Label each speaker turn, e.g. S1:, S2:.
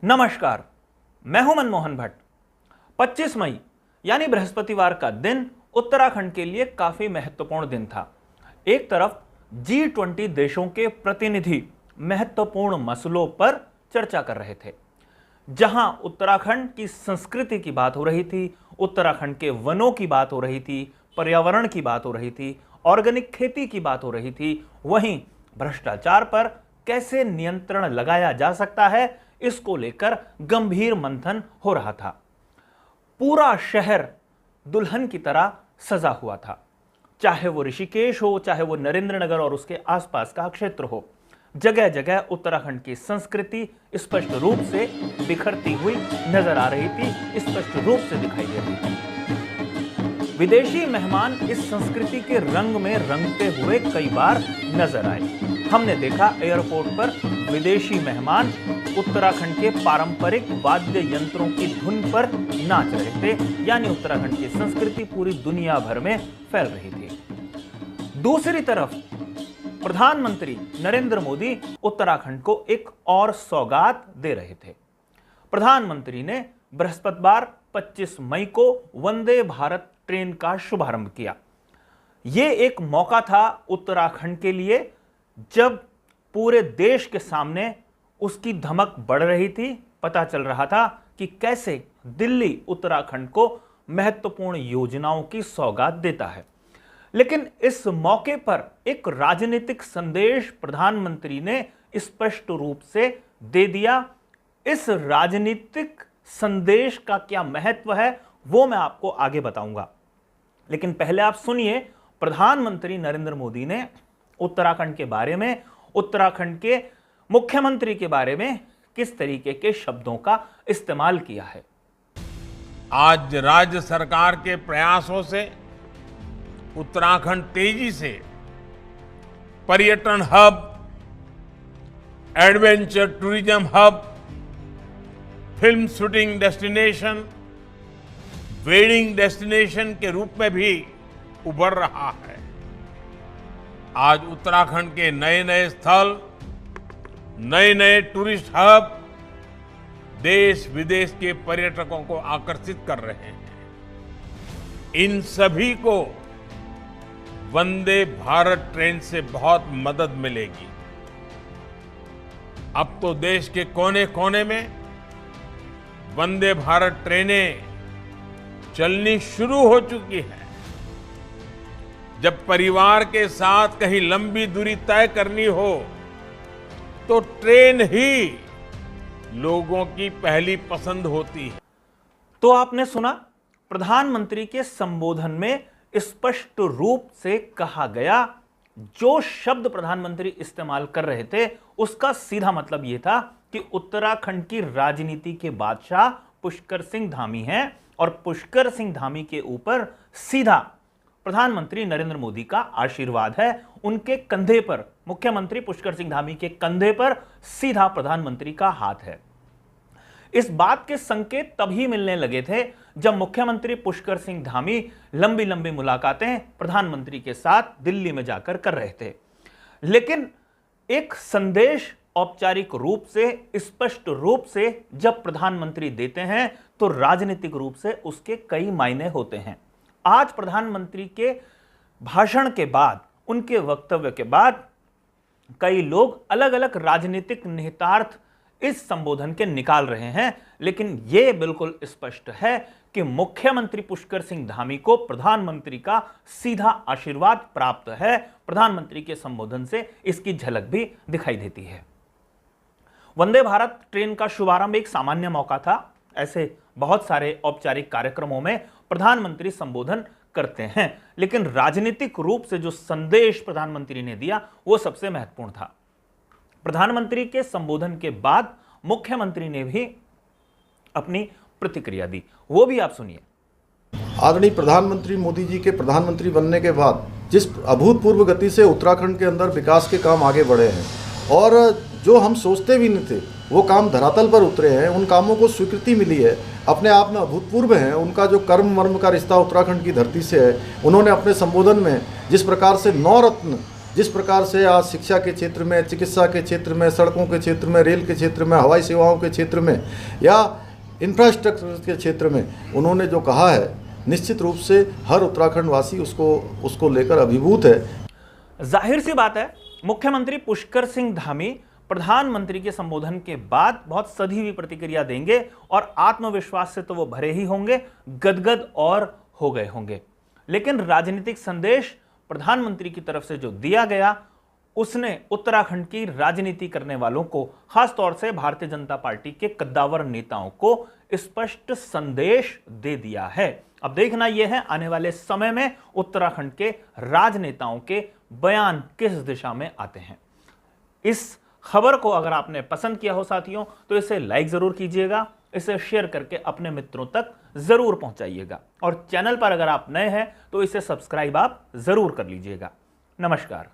S1: नमस्कार, मैं हूं मनमोहन भट्ट। 25 मई यानी बृहस्पतिवार का दिन उत्तराखंड के लिए काफी महत्वपूर्ण दिन था। एक तरफ G20 देशों के प्रतिनिधि महत्वपूर्ण मसलों पर चर्चा कर रहे थे, जहां उत्तराखंड की संस्कृति की बात हो रही थी, उत्तराखंड के वनों की बात हो रही थी, पर्यावरण की बात हो रही थी, ऑर्गेनिक खेती की बात हो रही थी। वहीं भ्रष्टाचार पर कैसे नियंत्रण लगाया जा सकता है, इसको लेकर गंभीर मंथन हो रहा था। पूरा शहर दुल्हन की तरह सजा हुआ था, चाहे वो ऋषिकेश हो, चाहे वो नरेंद्रनगर और उसके आसपास का क्षेत्र हो। जगह जगह उत्तराखंड की संस्कृति स्पष्ट रूप से बिखरती हुई नजर आ रही थी, स्पष्ट रूप से दिखाई दे रही थी। विदेशी मेहमान इस संस्कृति के रंग में रंगते हुए कई बार नजर आए। हमने देखा एयरपोर्ट पर विदेशी मेहमान उत्तराखंड के पारंपरिक वाद्य यंत्रों की धुन पर नाच रहे थे, यानी उत्तराखंड की संस्कृति पूरी दुनिया भर में फैल रही थी। दूसरी तरफ प्रधानमंत्री नरेंद्र मोदी उत्तराखंड को एक और सौगात दे रहे थे। प्रधानमंत्री ने बृहस्पतिवार 25 मई को वंदे भारत ट्रेन का शुभारंभ किया। यह एक मौका था उत्तराखंड के लिए, जब पूरे देश के सामने उसकी धमक बढ़ रही थी। पता चल रहा था कि कैसे दिल्ली उत्तराखंड को महत्वपूर्ण योजनाओं की सौगात देता है। लेकिन इस मौके पर एक राजनीतिक संदेश प्रधानमंत्री ने स्पष्ट रूप से दे दिया। इस राजनीतिक संदेश का क्या महत्व है, वो मैं आपको आगे बताऊंगा। लेकिन पहले आप सुनिए प्रधानमंत्री नरेंद्र मोदी ने उत्तराखंड के बारे में, उत्तराखंड के मुख्यमंत्री के बारे में किस तरीके के शब्दों का इस्तेमाल किया है।
S2: आज राज्य सरकार के प्रयासों से उत्तराखंड तेजी से पर्यटन hub, adventure tourism hub, film shooting destination, wedding destination के रूप में भी उभर रहा है। आज उत्तराखंड के नए नए स्थल, नए नए टूरिस्ट हब देश विदेश के पर्यटकों को आकर्षित कर रहे हैं। इन सभी को वंदे भारत ट्रेन से बहुत मदद मिलेगी। अब तो देश के कोने कोने में वंदे भारत ट्रेनें चलनी शुरू हो चुकी है। जब परिवार के साथ कहीं लंबी दूरी तय करनी हो तो ट्रेन ही लोगों की पहली पसंद होती है।
S1: तो आपने सुना, प्रधानमंत्री के संबोधन में स्पष्ट रूप से कहा गया। जो शब्द प्रधानमंत्री इस्तेमाल कर रहे थे उसका सीधा मतलब यह था कि उत्तराखंड की राजनीति के बादशाह पुष्कर सिंह धामी हैं और पुष्कर सिंह धामी के ऊपर सीधा प्रधानमंत्री नरेंद्र मोदी का आशीर्वाद है। उनके कंधे पर, मुख्यमंत्री पुष्कर सिंह धामी के कंधे पर सीधा प्रधानमंत्री का हाथ है। इस बात के संकेत तभी मिलने लगे थे जब मुख्यमंत्री पुष्कर सिंह धामी लंबी लंबी मुलाकातें प्रधानमंत्री के साथ दिल्ली में जाकर कर रहे थे। लेकिन एक संदेश औपचारिक रूप से, स्पष्ट रूप से जब प्रधानमंत्री देते हैं तो राजनीतिक रूप से उसके कई मायने होते हैं। आज प्रधानमंत्री के भाषण के बाद, उनके वक्तव्य के बाद कई लोग अलग अलग राजनीतिक निहितार्थ इस संबोधन के निकाल रहे हैं, लेकिन यह बिल्कुल स्पष्ट है कि मुख्यमंत्री पुष्कर सिंह धामी को प्रधानमंत्री का सीधा आशीर्वाद प्राप्त है। प्रधानमंत्री के संबोधन से इसकी झलक भी दिखाई देती है। वंदे भारत ट्रेन का शुभारंभ एक सामान्य मौका था। ऐसे बहुत सारे औपचारिक कार्यक्रमों में प्रधानमंत्री संबोधन करते हैं, लेकिन राजनीतिक रूप से जो संदेश प्रधानमंत्री ने दिया वो सबसे महत्वपूर्ण था। प्रधानमंत्री के संबोधन के बाद मुख्यमंत्री ने भी अपनी प्रतिक्रिया दी, वो भी आप सुनिए।
S3: आदरणीय प्रधानमंत्री मोदी जी के प्रधानमंत्री बनने के बाद जिस अभूतपूर्व गति से उत्तराखंड के अंदर विकास के काम आगे बढ़े हैं और जो हम सोचते भी नहीं थे वो काम धरातल पर उतरे हैं, उन कामों को स्वीकृति मिली है, अपने आप में अभूतपूर्व हैं। उनका जो कर्म मर्म का रिश्ता उत्तराखंड की धरती से है, उन्होंने अपने संबोधन में जिस प्रकार से 9 रत्न जिस प्रकार से आज शिक्षा के क्षेत्र में, चिकित्सा के क्षेत्र में, सड़कों के क्षेत्र में, रेल के क्षेत्र में, हवाई सेवाओं के क्षेत्र में या इंफ्रास्ट्रक्चर के क्षेत्र में उन्होंने जो कहा है, निश्चित रूप से हर उत्तराखंड वासी उसको लेकर अभिभूत है।
S1: जाहिर सी बात है, मुख्यमंत्री पुष्कर सिंह धामी प्रधानमंत्री के संबोधन के बाद बहुत सधी हुई प्रतिक्रिया देंगे और आत्मविश्वास से तो वो भरे ही होंगे, गदगद और हो गए होंगे। लेकिन राजनीतिक संदेश प्रधानमंत्री की तरफ से जो दिया गया, उसने उत्तराखंड की राजनीति करने वालों को, खासतौर से भारतीय जनता पार्टी के कद्दावर नेताओं को स्पष्ट संदेश दे दिया है। अब देखना यह है आने वाले समय में उत्तराखंड के राजनेताओं के बयान किस दिशा में आते हैं। इस खबर को अगर आपने पसंद किया हो साथियों, तो इसे लाइक जरूर कीजिएगा, इसे शेयर करके अपने मित्रों तक जरूर पहुंचाइएगा और चैनल पर अगर आप नए हैं तो इसे सब्सक्राइब आप जरूर कर लीजिएगा। नमस्कार।